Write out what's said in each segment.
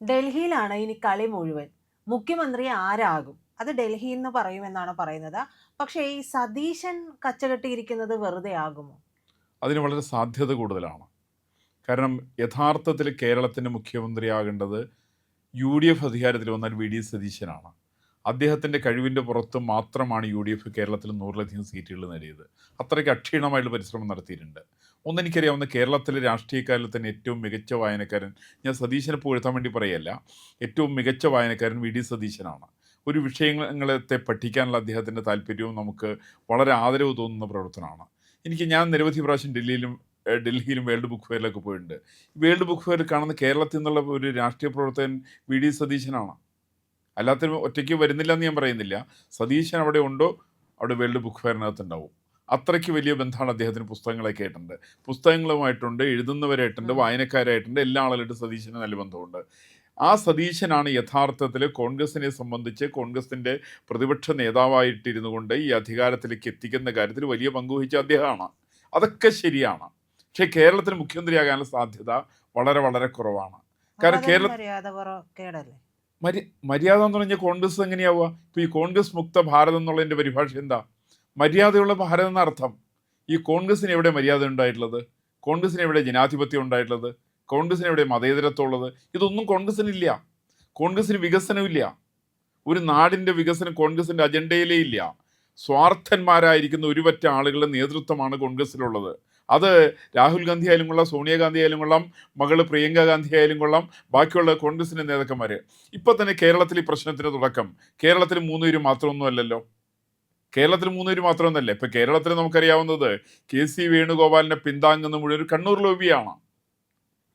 ഡൽഹിയിലാണ് ഇനി കളി മുഴുവൻ. മുഖ്യമന്ത്രി ആരാകും? അത് ഡൽഹിയിൽ നിന്ന് പറയുമെന്നാണ് പറയുന്നത്. പക്ഷേ ഈ സതീശൻ കച്ചകെട്ടിയിരിക്കുന്നത് വെറുതെ ആകുമോ? അതിന് വളരെ സാധ്യത കൂടുതലാണ്. കാരണം യഥാർത്ഥത്തിൽ കേരളത്തിൻ്റെ മുഖ്യമന്ത്രിയാകേണ്ടത് UDF അധികാരത്തിൽ വന്നാൽ വി ഡി സതീശനാണ്. അദ്ദേഹത്തിൻ്റെ കഴിവിൻ്റെ പുറത്ത് മാത്രമാണ് UDF കേരളത്തിൽ 100-ലധികം സീറ്റുകൾ നേടിയത്. അത്രയ്ക്ക് അക്ഷീണമായിട്ടുള്ള പരിശ്രമം നടത്തിയിട്ടുണ്ട്. ഒന്നെനിക്കറിയാവുന്ന കേരളത്തിലെ രാഷ്ട്രീയക്കാരിൽ തന്നെ ഏറ്റവും മികച്ച വായനക്കാരൻ, ഞാൻ സതീശനെ പുകഴ്ത്താൻ വേണ്ടി പറയല്ല, ഏറ്റവും മികച്ച വായനക്കാരൻ വി ഡി സതീശനാണ്. ഒരു വിഷയങ്ങളത്തെ പഠിക്കാനുള്ള അദ്ദേഹത്തിൻ്റെ താല്പര്യവും നമുക്ക് വളരെ ആദരവ് തോന്നുന്ന പ്രവർത്തനമാണ്. ഞാൻ നിരവധി പ്രാവശ്യം ഡൽഹിയിലും വേൾഡ് ബുക്ക് ഫെയറിലൊക്കെ പോയിട്ടുണ്ട്. വേൾഡ് ബുക്ക് ഫെയറിൽ കാണുന്ന കേരളത്തിൽ നിന്നുള്ള ഒരു രാഷ്ട്രീയ പ്രവർത്തകൻ വി ഡി സതീശനാണ്. അല്ലാത്തവരും ഒറ്റയ്ക്ക് വരുന്നില്ല എന്ന് ഞാൻ പറയുന്നില്ല. സതീശൻ അവിടെ ഉണ്ടോ, അവിടെ വേൾഡ് ബുക്ക് ഫെയറിനകത്തുണ്ടാവും. അത്രയ്ക്ക് വലിയ ബന്ധമാണ് അദ്ദേഹത്തിന് പുസ്തകങ്ങളൊക്കെ ആയിട്ടുണ്ട്. പുസ്തകങ്ങളുമായിട്ടുണ്ട്, എഴുതുന്നവരായിട്ടുണ്ട്, വായനക്കാരായിട്ടുണ്ട്, എല്ലാ ആളുകളായിട്ട് സതീശന് നല്ല ബന്ധമുണ്ട്. ആ സതീശനാണ് യഥാർത്ഥത്തിൽ കോൺഗ്രസിനെ സംബന്ധിച്ച് കോൺഗ്രസിൻ്റെ പ്രതിപക്ഷ നേതാവായിട്ടിരുന്നു കൊണ്ട് ഈ അധികാരത്തിലേക്ക് എത്തിക്കുന്ന കാര്യത്തിൽ വലിയ പങ്കുവഹിച്ച അദ്ദേഹമാണ്. അതൊക്കെ ശരിയാണ്. പക്ഷേ കേരളത്തിന് മുഖ്യമന്ത്രിയാകാനുള്ള സാധ്യത വളരെ വളരെ കുറവാണ്. കാരണം മര്യാദ എന്ന് പറഞ്ഞാൽ കോൺഗ്രസ് എങ്ങനെയാവുക? ഇപ്പോൾ ഈ കോൺഗ്രസ് മുക്ത ഭാരതം എന്നുള്ളതിൻ്റെ പരിഭാഷ എന്താ? മര്യാദയുള്ള ഭാരതം എന്ന അർത്ഥം. ഈ കോൺഗ്രസിന് എവിടെ മര്യാദ ഉണ്ടായിട്ടുള്ളത്? കോൺഗ്രസിന് എവിടെ ജനാധിപത്യം ഉണ്ടായിട്ടുള്ളത്? കോൺഗ്രസിന് എവിടെ മതേതരത്വം ഉള്ളത്? ഇതൊന്നും കോൺഗ്രസിനില്ല. കോൺഗ്രസിന് വികസനമില്ല. ഒരു നാടിൻ്റെ വികസനം കോൺഗ്രസിൻ്റെ അജണ്ടയിലേ ഇല്ല. സ്വാർത്ഥന്മാരായിരിക്കുന്ന ഒരുപറ്റ ആളുകളുടെ നേതൃത്വമാണ് കോൺഗ്രസിലുള്ളത്. അത് രാഹുൽ ഗാന്ധി ആയാലും കൊള്ളാം, സോണിയാഗാന്ധി ആയാലും കൊള്ളാം, മകള് പ്രിയങ്ക ഗാന്ധി ആയാലും കൊള്ളാം, ബാക്കിയുള്ള കോൺഗ്രസിൻ്റെ നേതാക്കന്മാർ. ഇപ്പം തന്നെ കേരളത്തിൽ ഈ പ്രശ്നത്തിൻ്റെ തുടക്കം കേരളത്തിൽ 3 പേര് മാത്രമൊന്നും അല്ലല്ലോ. കേരളത്തിൽ 3 പേര് മാത്രമൊന്നല്ല. ഇപ്പം കേരളത്തിൽ നമുക്കറിയാവുന്നത് KC വേണുഗോപാലിനെ പിന്താങ്ങുന്ന മുഴുവൻ ഒരു കണ്ണൂർ ലോബിയാണ്.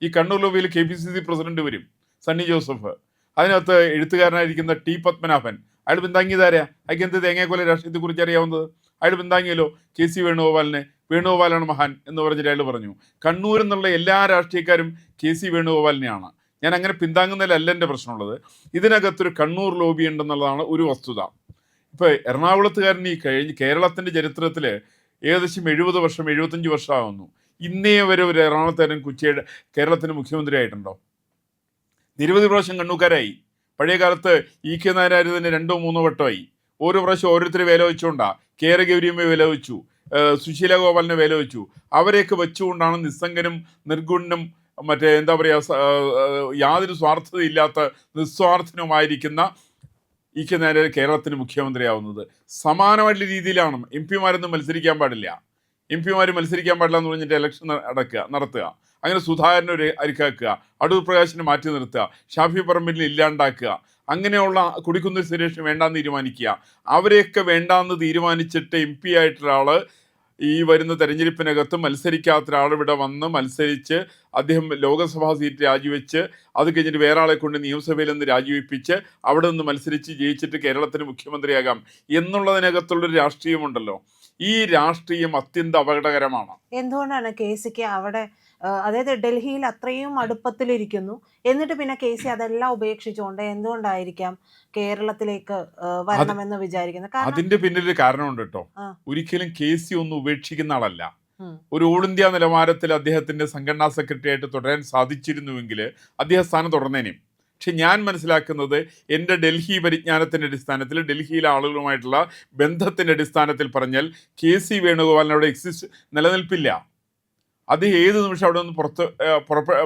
ഈ കണ്ണൂർ ലോബിയിൽ KPCC പ്രസിഡന്റ് വരും, സണ്ണി ജോസഫ്. അതിനകത്ത് എഴുത്തുകാരനായിരിക്കുന്ന T പത്മനാഭൻ, അയാൾ പിന്താങ്ങിയതാരാ? അയാൾക്ക് എന്ത് തേങ്ങാക്കൊല രാഷ്ട്രീയത്തെക്കുറിച്ച് അറിയാവുന്നത്? അയാൾ പിന്താങ്ങിയല്ലോ KC വേണുഗോപാലിനെ. വേണുഗോപാലാണ് മഹാൻ എന്ന് പറഞ്ഞിട്ട് അയാൾ പറഞ്ഞു. കണ്ണൂർ എന്നുള്ള എല്ലാ രാഷ്ട്രീയക്കാരും KC വേണുഗോപാലിനെയാണ്. ഞാൻ അങ്ങനെ പിന്താങ്ങുന്നതിലല്ല എൻ്റെ പ്രശ്നമുള്ളത്. ഇതിനകത്തൊരു കണ്ണൂർ ലോബി ഉണ്ടെന്നുള്ളതാണ് ഒരു വസ്തുത. ഇപ്പോൾ എറണാകുളത്തുകാരൻ ഈ കേരളത്തിൻ്റെ ചരിത്രത്തിൽ ഏകദേശം 70 വർഷം 75 വർഷമാകുന്നു. ഇന്നേ വരെ ഒരു എറണാകുളത്തുകാരൻ കേരളത്തിൻ്റെ മുഖ്യമന്ത്രി ആയിട്ടുണ്ടോ? നിരവധി പ്രാവശ്യം കണ്ണൂക്കാരായി. പഴയ കാലത്ത് EK നായനാർ തന്നെ 2-3 വട്ടമായി. ഓരോ പ്രാവശ്യം ഓരോരുത്തരെ വില വെച്ചുകൊണ്ടാണ്. KR ഗൗരിയമ്മയെ വില വെച്ചു, സുശീല ഗോപാലിനെ വില വെച്ചു. അവരെയൊക്കെ വെച്ചുകൊണ്ടാണ് നിസ്സംഗനും നിർഗുണനും എന്താ പറയുക, യാതൊരു സ്വാർത്ഥതയില്ലാത്ത നിസ്വാർത്ഥനുമായിരിക്കുന്ന EK നായർ കേരളത്തിന് മുഖ്യമന്ത്രിയാവുന്നത്. സമാനമായിട്ടുള്ള രീതിയിലാണ്. MP മാരൊന്നും മത്സരിക്കാൻ പാടില്ല. MP മത്സരിക്കാൻ പാടില്ല എന്ന് പറഞ്ഞിട്ട് ഇലക്ഷൻ നടത്തുക. അങ്ങനെ സുധാകരനെ ഒരു അരിക്കാക്കുക, അടൂർ പ്രകാശിനെ മാറ്റി നിർത്തുക, ഷാഫി പറമ്പിലിനെ ഇല്ലാണ്ടാക്കുക, അങ്ങനെയുള്ള കൊടിക്കുന്നിൽ സുരേഷിന് വേണ്ടാന്ന് തീരുമാനിക്കുക. അവരെയൊക്കെ വേണ്ടാന്ന് തീരുമാനിച്ചിട്ട് MP ആയിട്ടുള്ള ആൾ ഈ വരുന്ന തെരഞ്ഞെടുപ്പിനകത്ത് മത്സരിക്കാത്ത ഒരാൾ ഇവിടെ വന്ന് മത്സരിച്ച് അദ്ദേഹം ലോകസഭാ സീറ്റ് രാജിവെച്ച് അത് കഴിഞ്ഞിട്ട് വേറെ ആളെ കൊണ്ട് നിയമസഭയിൽ നിന്ന് രാജിവെപ്പിച്ച് അവിടെ നിന്ന് മത്സരിച്ച് ജയിച്ചിട്ട് കേരളത്തിന് മുഖ്യമന്ത്രിയാകാം എന്നുള്ളതിനകത്തുള്ളൊരു രാഷ്ട്രീയമുണ്ടല്ലോ. ഈ രാഷ്ട്രീയം അത്യന്തം അപകടകരമാണ്. എന്തുകൊണ്ടാണ് KCക്ക് അവിടെ, അതായത് ഡൽഹിയിൽ അത്രയും അടുപ്പത്തിലിരിക്കുന്നു, എന്നിട്ട് പിന്നെ KC അതെല്ലാം ഉപേക്ഷിച്ചുകൊണ്ട് എന്തുകൊണ്ടായിരിക്കാം കേരളത്തിലേക്ക് വരണമെന്ന് വിചാരിക്കുന്നത്? അതിന്റെ പിന്നിലൊരു കാരണമുണ്ട് കേട്ടോ. ഒരിക്കലും KC ഒന്നും ഉപേക്ഷിക്കുന്ന ആളല്ല. ഒരു ഓൾ ഇന്ത്യ നിലവാരത്തിൽ അദ്ദേഹത്തിന്റെ സംഘടനാ സെക്രട്ടറി ആയിട്ട് തുടരാൻ സാധിച്ചിരുന്നുവെങ്കിൽ അദ്ദേഹം സ്ഥാനം തുടർന്നേനെയും. പക്ഷെ ഞാൻ മനസ്സിലാക്കുന്നത് എൻ്റെ ഡൽഹി പരിജ്ഞാനത്തിൻ്റെ അടിസ്ഥാനത്തിൽ, ഡൽഹിയിലെ ആളുകളുമായിട്ടുള്ള ബന്ധത്തിൻ്റെ അടിസ്ഥാനത്തിൽ പറഞ്ഞാൽ KC വേണുഗോപാലിന് അവിടെ നിലനിൽപ്പില്ല. അത് ഏത് നിമിഷം അവിടെ നിന്ന്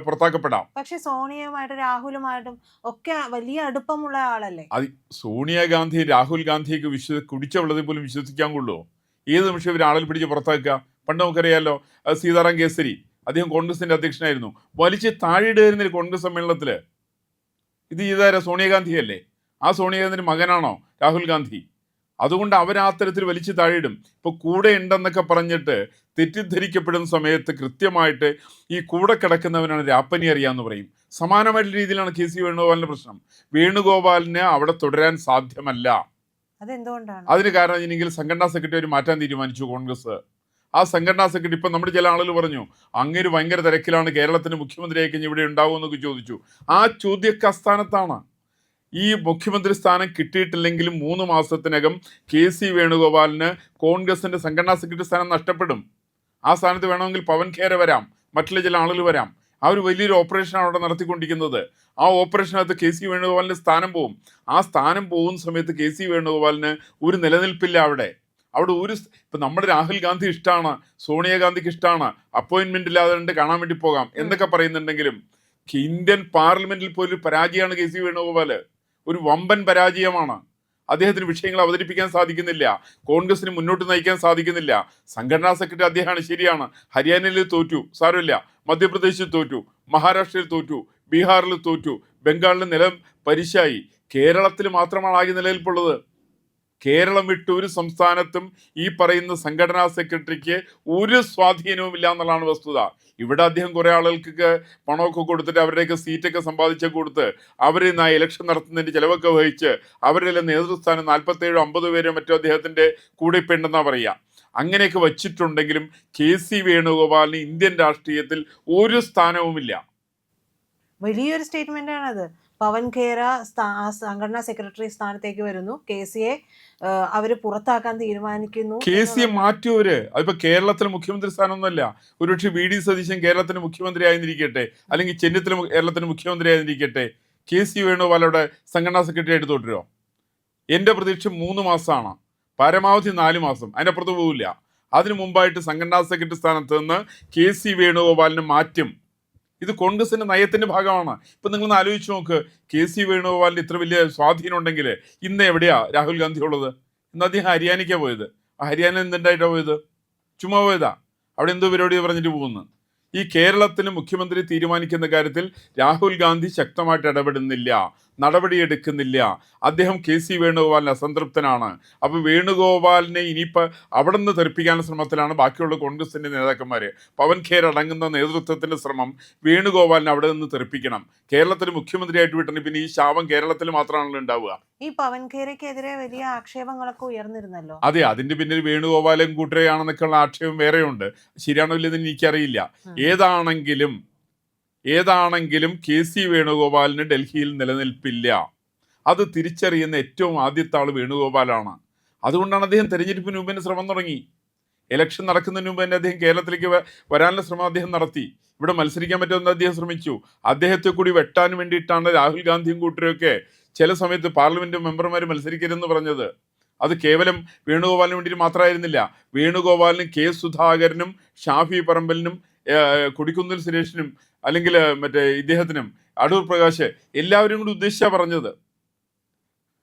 പുറത്താക്കപ്പെടാം. പക്ഷെ സോണിയയുമായിട്ടും രാഹുലുമായിട്ടും ഒക്കെ വലിയ അടുപ്പമുള്ള ആളല്ലേ. അത് സോണിയാഗാന്ധി രാഹുൽ ഗാന്ധിയൊക്കെ കുടിച്ച വെള്ളത്തിൽ പോലും വിശ്വസിക്കാൻ കൊള്ളുമോ? ഏത് നിമിഷം ഇവർ ആളിൽ പിടിച്ച് പുറത്താക്കുക? പണ്ട് നമുക്കറിയാമല്ലോ, സീതാറാം കേസരി, അദ്ദേഹം കോൺഗ്രസിന്റെ അധ്യക്ഷനായിരുന്നു, വലിച്ച് താഴെയിടുകയായിരുന്നില്ല കോൺഗ്രസ് സമ്മേളനത്തിൽ. ഇത് ചെയ്താര സോണിയാഗാന്ധി അല്ലേ? ആ സോണിയാഗാന്ധിന്റെ മകനാണോ രാഹുൽ ഗാന്ധി? അതുകൊണ്ട് ആ തരത്തിൽ വലിച്ചു താഴെയിടും. ഇപ്പോൾ കൂടെ ഉണ്ടെന്നൊക്കെ പറഞ്ഞിട്ട് തെറ്റിദ്ധരിക്കപ്പെടുന്ന സമയത്ത് കൃത്യമായിട്ട് ഈ കൂടെ കിടക്കുന്നവനാണ് രാപ്പനി അറിയാമെന്ന് പറയും. സമാനമായിട്ടുള്ള രീതിയിലാണ് KC വേണുഗോപാലിന്റെ പ്രശ്നം. വേണുഗോപാലിന് അവിടെ തുടരാൻ സാധ്യമല്ല. അതെന്തുകൊണ്ടാണ്? അതിന് കാരണം എങ്കിൽ സംഘടനാ സെക്രട്ടറി മാറ്റാൻ തീരുമാനിച്ചു കോൺഗ്രസ്. ആ സംഘടനാ സെക്രട്ടറി, ഇപ്പം നമ്മുടെ ചില ആളുകൾ പറഞ്ഞു അങ്ങേര് ഭയങ്കര തിരക്കിലാണ്, കേരളത്തിന് മുഖ്യമന്ത്രിയായി കഴിഞ്ഞ് ഇവിടെ ഉണ്ടാവുമെന്നൊക്കെ ചോദിച്ചു. ആ ചോദ്യമൊക്കെ അസ്ഥാനത്താണ്. ഈ മുഖ്യമന്ത്രി സ്ഥാനം കിട്ടിയിട്ടില്ലെങ്കിലും 3 മാസത്തിനകം KC വേണുഗോപാലിന് കോൺഗ്രസിന്റെ സംഘടനാ സെക്രട്ടറി സ്ഥാനം നഷ്ടപ്പെടും. ആ സ്ഥാനത്ത് വേണമെങ്കിൽ പവൻ ഖേര വരാം, മറ്റുള്ള ചില ആളുകൾ വരാം. ആ ഒരു വലിയൊരു ഓപ്പറേഷനാണ് അവിടെ നടത്തിക്കൊണ്ടിരിക്കുന്നത്. ആ ഓപ്പറേഷനകത്ത് കെ സി വേണുഗോപാലിൻ്റെ സ്ഥാനം പോവും. ആ സ്ഥാനം പോകുന്ന സമയത്ത് കെ സി വേണുഗോപാലിന് ഒരു നിലനിൽപ്പില്ല അവിടെ. അവിടെ ഇപ്പം നമ്മുടെ രാഹുൽ ഗാന്ധി ഇഷ്ടമാണ്, സോണിയാഗാന്ധിക്ക് ഇഷ്ടമാണ്, അപ്പോയിൻമെന്റ് ഇല്ലാതെ കണ്ട് കാണാൻ വേണ്ടി പോകാം എന്നൊക്കെ പറയുന്നുണ്ടെങ്കിലും ഇന്ത്യൻ പാർലമെന്റിൽ പോലും പരാജയമാണ് കെ സി വേണുഗോപാല്. ഒരു വമ്പൻ പരാജയമാണ്. അദ്ദേഹത്തിന് വിഷയങ്ങൾ അവതരിപ്പിക്കാൻ സാധിക്കുന്നില്ല, കോൺഗ്രസിന് മുന്നോട്ട് നയിക്കാൻ സാധിക്കുന്നില്ല. സംഘടനാ സെക്രട്ടറി അദ്ദേഹമാണ്, ശരിയാണ്. ഹരിയാനയിൽ തോറ്റു, സാരമില്ല. മധ്യപ്രദേശിൽ തോറ്റു, മഹാരാഷ്ട്രയിൽ തോറ്റു, ബീഹാറിൽ തോറ്റു, ബംഗാളിൽ നിലം പരിശായി. കേരളത്തിൽ മാത്രമാണ് ആകെ നിലനിൽപ്പുള്ളത്. കേരളം വിട്ട് ഒരു സംസ്ഥാനത്തും ഈ പറയുന്ന സംഘടനാ സെക്രട്ടറിക്ക് ഒരു സ്വാധീനവും ഇല്ല എന്നുള്ളതാണ് വസ്തുത. ഇവിടെ അദ്ദേഹം കുറെ ആളുകൾക്ക് പണമൊക്കെ കൊടുത്തിട്ട് അവരുടെയൊക്കെ സീറ്റൊക്കെ സമ്പാദിച്ചൊക്കെ കൊടുത്ത് അവർ ഇലക്ഷൻ നടത്തുന്നതിൻ്റെ ചിലവൊക്കെ വഹിച്ച് അവരുടെ നേതൃസ്ഥാനം 47-50 പേരോ മറ്റോ അദ്ദേഹത്തിൻ്റെ കൂടെ ഇപ്പം ഉണ്ടെന്നാണ് പറയുക. അങ്ങനെയൊക്കെ വച്ചിട്ടുണ്ടെങ്കിലും കെ സി വേണുഗോപാലിന് ഇന്ത്യൻ രാഷ്ട്രീയത്തിൽ ഒരു സ്ഥാനവുമില്ല. വലിയൊരു സ്റ്റേറ്റ്മെന്റ് ആണത്. പവൻ ഖേര സംഘടനാ സെക്രട്ടറി സ്ഥാനത്തേക്ക് വരുന്നു, കെ സിയെ അവര് പുറത്താക്കാൻ തീരുമാനിക്കുന്നു. കെ സിയെ മാറ്റിയവര് അതിപ്പോ കേരളത്തിലെ മുഖ്യമന്ത്രി സ്ഥാനമൊന്നുമല്ല. ഒരുപക്ഷെ വി ഡി സതീശൻ കേരളത്തിന് മുഖ്യമന്ത്രി ആയിരിക്കട്ടെ, അല്ലെങ്കിൽ ചെന്നിത്തല കേരളത്തിന് മുഖ്യമന്ത്രി ആയിരിക്കട്ടെ, കെ സി വേണുഗോപാലയുടെ സംഘടനാ സെക്രട്ടറി ആയിട്ട് തുടരുമോ? എൻ്റെ പ്രതീക്ഷ 3 മാസമാണ്, പരമാവധി 4 മാസം, അതിനപ്പുറത്ത് പോവില്ല. അതിനു മുമ്പായിട്ട് സംഘടനാ സെക്രട്ടറി സ്ഥാനത്ത് നിന്ന് കെ സി വേണുഗോപാലിന് മാറ്റും. ഇത് കോൺഗ്രസിന്റെ നയത്തിന്റെ ഭാഗമാണ്. ഇപ്പൊ നിങ്ങളൊന്ന് ആലോചിച്ച് നോക്ക്, കെ സി വേണുഗോപാലിന് ഇത്ര വലിയ സ്വാധീനം ഉണ്ടെങ്കിൽ ഇന്ന് എവിടെയാ രാഹുൽ ഗാന്ധി ഉള്ളത്? ഇന്ന് അദ്ദേഹം ഹരിയാനയ്ക്കാണ് പോയത്. ആ ഹരിയാന എന്തുണ്ടായിട്ടാണ് പോയത്? ചുമ്മാ പോയതാ. അവിടെ എന്തോ പരിപാടി പറഞ്ഞിട്ട് പോകുന്നു. ഈ കേരളത്തിന് മുഖ്യമന്ത്രി തീരുമാനിക്കുന്ന കാര്യത്തിൽ രാഹുൽ ഗാന്ധി ശക്തമായിട്ട് ഇടപെടുന്നില്ല, നടപടിയെടുക്കുന്നില്ല. അദ്ദേഹം കെ സി വേണുഗോപാലിന് അസംതൃപ്തനാണ്. അപ്പോൾ വേണുഗോപാലിനെ ഇനിയിപ്പോൾ അവിടെ നിന്ന് തെറിപ്പിക്കാനുള്ള ശ്രമത്തിലാണ് ബാക്കിയുള്ള കോൺഗ്രസിൻ്റെ നേതാക്കന്മാർ. പവൻ ഖേർ അടങ്ങുന്ന നേതൃത്വത്തിൻ്റെ ശ്രമം വേണുഗോപാലിനെ അവിടെ നിന്ന് തെറിപ്പിക്കണം, കേരളത്തിന് മുഖ്യമന്ത്രിയായിട്ട് വിട്ടണം. പിന്നെ ഈ ശാപം കേരളത്തിൽ മാത്രമാണല്ലോ ഉണ്ടാവുക. ഈ പവൻ ഖേരയ്ക്കെതിരെ വലിയ ആക്ഷേപങ്ങളൊക്കെ ഉയർന്നിരുന്നല്ലോ. അതെ, അതിന്റെ പിന്നിൽ വേണുഗോപാലും കൂട്ടരെയാണെന്നൊക്കെയുള്ള ആക്ഷേപം വേറെയുണ്ട്. ശരിയാണോ ഇല്ലെന്ന് എനിക്കറിയില്ല. ഏതാണെങ്കിലും കെ സി വേണുഗോപാലിന് ഡൽഹിയിൽ നിലനിൽപ്പില്ല. അത് തിരിച്ചറിയുന്ന ഏറ്റവും ആദ്യത്തെ ആൾ വേണുഗോപാലാണ്. അതുകൊണ്ടാണ് അദ്ദേഹം തെരഞ്ഞെടുപ്പിന് മുമ്പ് തന്നെ ശ്രമം തുടങ്ങി. ഇലക്ഷൻ നടക്കുന്നതിന് മുമ്പ് തന്നെ അദ്ദേഹം കേരളത്തിലേക്ക് വരാനുള്ള ശ്രമം അദ്ദേഹം നടത്തി. ഇവിടെ മത്സരിക്കാൻ പറ്റുമെന്ന് അദ്ദേഹം ശ്രമിച്ചു. അദ്ദേഹത്തെ കൂടി വെട്ടാൻ വേണ്ടിയിട്ടാണ് രാഹുൽ ഗാന്ധിയും കൂട്ടരൊക്കെ ചില സമയത്ത് പാർലമെന്റ് മെമ്പർമാർ മത്സരിക്കരുതെന്ന് പറഞ്ഞത്. അത് കേവലം വേണുഗോപാലിന് വേണ്ടിയിട്ട് മാത്രമായിരുന്നില്ല. വേണുഗോപാലിനും കെ സുധാകരനും ഷാഫി പറമ്പലിനും കൊടിക്കുന്നിൽ സുരേഷിനും അല്ലെങ്കിൽ മറ്റേ ഇദ്ദേഹത്തിനും അടൂർ പ്രകാശ് എല്ലാവരും കൂടി ഉദ്ദേശിച്ചാണ് പറഞ്ഞത്.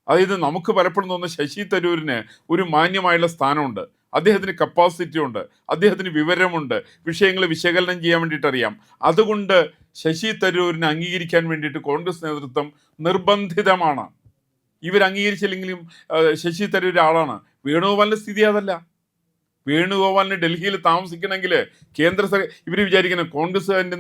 അതായത് നമുക്ക് പലപ്പോഴും തോന്നുന്ന ശശി തരൂരിന് ഒരു മാന്യമായുള്ള സ്ഥാനമുണ്ട്, അദ്ദേഹത്തിന് കപ്പാസിറ്റി ഉണ്ട്, അദ്ദേഹത്തിന് വിവരമുണ്ട്, വിഷയങ്ങൾ വിശകലനം ചെയ്യാൻ വേണ്ടിയിട്ട് അറിയാം. അതുകൊണ്ട് ശശി തരൂരിനെ അംഗീകരിക്കാൻ വേണ്ടിയിട്ട് കോൺഗ്രസ് നേതൃത്വം നിർബന്ധിതമാണ്. ഇവർ അംഗീകരിച്ചില്ലെങ്കിലും ശശി തരൂർ ആളാണ്. വേണുഗോപാലിൻ്റെ സ്ഥിതി അതല്ല. വേണുഗോപാലിന് ഡൽഹിയിൽ താമസിക്കണമെങ്കിൽ ഇവർ വിചാരിക്കണം, കോൺഗ്രസിൻ്റെ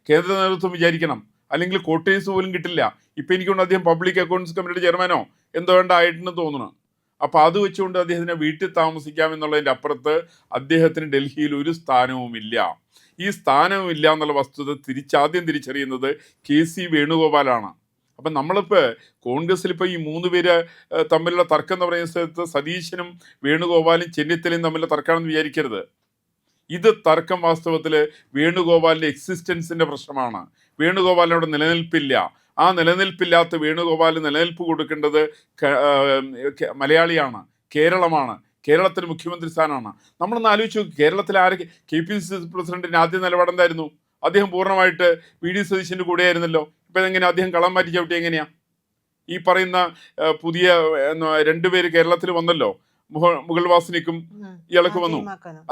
കേന്ദ്ര നേതൃത്വം വിചാരിക്കണം, അല്ലെങ്കിൽ ക്വാർട്ടേഴ്സ് പോലും കിട്ടില്ല. ഇപ്പം എനിക്കൊണ്ട് അദ്ദേഹം പബ്ലിക് അക്കൗണ്ട്സ് കമ്മിറ്റിയുടെ ചെയർമാനോ എന്തോ ആയിട്ടെന്ന് തോന്നുന്നു. അപ്പോൾ അത് വെച്ചുകൊണ്ട് അദ്ദേഹത്തിന് വീട്ടിൽ താമസിക്കാം എന്നുള്ളതിൻ്റെ അപ്പുറത്ത് അദ്ദേഹത്തിന് ഡൽഹിയിൽ ഒരു സ്ഥാനവുമില്ല. ഈ സ്ഥാനവുമില്ല എന്നുള്ള വസ്തുത ആദ്യം തിരിച്ചറിയുന്നത് കെ സി വേണുഗോപാലാണ്. അപ്പം നമ്മളിപ്പോൾ കോൺഗ്രസ്സിൽ ഇപ്പോൾ ഈ 3 പേര് തമ്മിലുള്ള തർക്കം എന്ന് പറയുന്ന സ്ഥലത്ത് സതീശനും വേണുഗോപാലും ചെന്നിത്തലയും തമ്മിലുള്ള തർക്കമാണെന്ന് വിചാരിക്കരുത്. ഇത് തർക്കം വാസ്തവത്തിൽ വേണുഗോപാലിൻ്റെ എക്സിസ്റ്റൻസിൻ്റെ പ്രശ്നമാണ്. വേണുഗോപാലിനോട് നിലനിൽപ്പില്ല. ആ നിലനിൽപ്പില്ലാത്ത വേണുഗോപാലിന് നിലനിൽപ്പ് കൊടുക്കേണ്ടത് മലയാളിയാണ്, കേരളമാണ്, കേരളത്തിന് മുഖ്യമന്ത്രി സ്ഥാനമാണ്. നമ്മളൊന്ന് ആലോചിച്ച് നോക്കി, കേരളത്തിൽ ആരൊക്കെ KPCC പ്രസിഡന്റിൻ്റെ ആദ്യ നിലപാടെന്തായിരുന്നു? അദ്ദേഹം പൂർണ്ണമായിട്ട് വി ഡി സതീശൻ്റെ കൂടെയായിരുന്നല്ലോ. ഇപ്പം എങ്ങനെ അദ്ദേഹം കളം മാറ്റി ചവിട്ടി? എങ്ങനെയാ ഈ പറയുന്ന പുതിയ 2 പേര് കേരളത്തിൽ വന്നല്ലോ, മുഗൾ വാസനിക്കും ഇയാൾക്ക് വന്നു,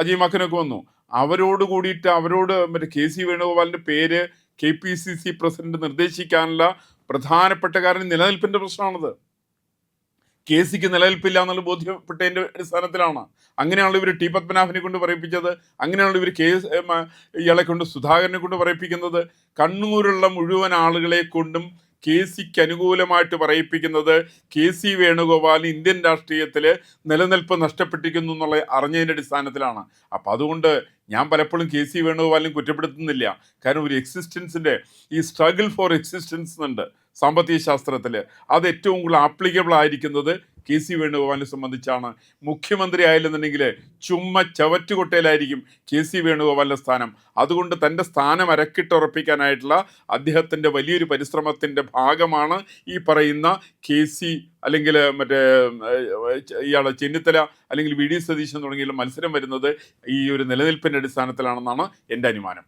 അജയ് മക്കനൊക്കെ വന്നു. അവരോട് കൂടിയിട്ട് മറ്റേ കെ സി വേണുഗോപാലിൻ്റെ പേര് KPCC പ്രസിഡന്റ് നിർദ്ദേശിക്കാനുള്ള പ്രധാനപ്പെട്ട കാരണം നിലനിൽപ്പിൻ്റെ പ്രശ്നമാണത്. കെ സിക്ക് നിലനിൽപ്പില്ല എന്നുള്ള ബോധ്യപ്പെട്ടതിൻ്റെ അടിസ്ഥാനത്തിലാണ്. അങ്ങനെയാണല്ലോ ഇവർ ടി പത്മനാഭനെ കൊണ്ട് പറയിപ്പിച്ചത്. അങ്ങനെയാണല്ലോ ഇവർ ഇയാളെ കൊണ്ട് സുധാകരനെ കൊണ്ട് പറയിപ്പിക്കുന്നത്. കണ്ണൂരുള്ള മുഴുവൻ ആളുകളെ കൊണ്ടും കെ സിക്ക് അനുകൂലമായിട്ട് പറയിപ്പിക്കുന്നത് കെ സി വേണുഗോപാൽ ഇന്ത്യൻ രാഷ്ട്രീയത്തിൽ നിലനിൽപ്പ് നഷ്ടപ്പെട്ടിരിക്കുന്നു എന്നുള്ള അറിഞ്ഞതിൻ്റെ അടിസ്ഥാനത്തിലാണ്. അപ്പം അതുകൊണ്ട് ഞാൻ പലപ്പോഴും കെ സി വേണുഗോപാലിനെ കുറ്റപ്പെടുത്തുന്നില്ല. കാരണം ഒരു എക്സിസ്റ്റൻസിൻ്റെ ഈ സ്ട്രഗിൾ ഫോർ എക്സിസ്റ്റൻസ് എന്നുണ്ട് സാമ്പത്തിക ശാസ്ത്രത്തിൽ. അത് ഏറ്റവും കൂടുതൽ ആപ്ലിക്കബിൾ ആയിരിക്കുന്നത് കെ സി വേണുഗോപാലിനെ സംബന്ധിച്ചാണ്. മുഖ്യമന്ത്രി ആയില്ലെന്നുണ്ടെങ്കിൽ ചുമ്മാ ചവറ്റുകൊട്ടയിലായിരിക്കും കെ സി വേണുഗോപാലിൻ്റെ സ്ഥാനം. അതുകൊണ്ട് തൻ്റെ സ്ഥാനം അരക്കിട്ടുറപ്പിക്കാനായിട്ടുള്ള അദ്ദേഹത്തിൻ്റെ വലിയൊരു പരിശ്രമത്തിൻ്റെ ഭാഗമാണ് ഈ പറയുന്ന കെ സി അല്ലെങ്കിൽ മറ്റേ ഇയാൾ ചെന്നിത്തല അല്ലെങ്കിൽ വി ഡി സതീശൻ തുടങ്ങിയുള്ള മത്സരം വരുന്നത് ഈ ഒരു നിലനിൽപ്പിൻ്റെ അടിസ്ഥാനത്തിലാണെന്നാണ് എൻ്റെ അനുമാനം.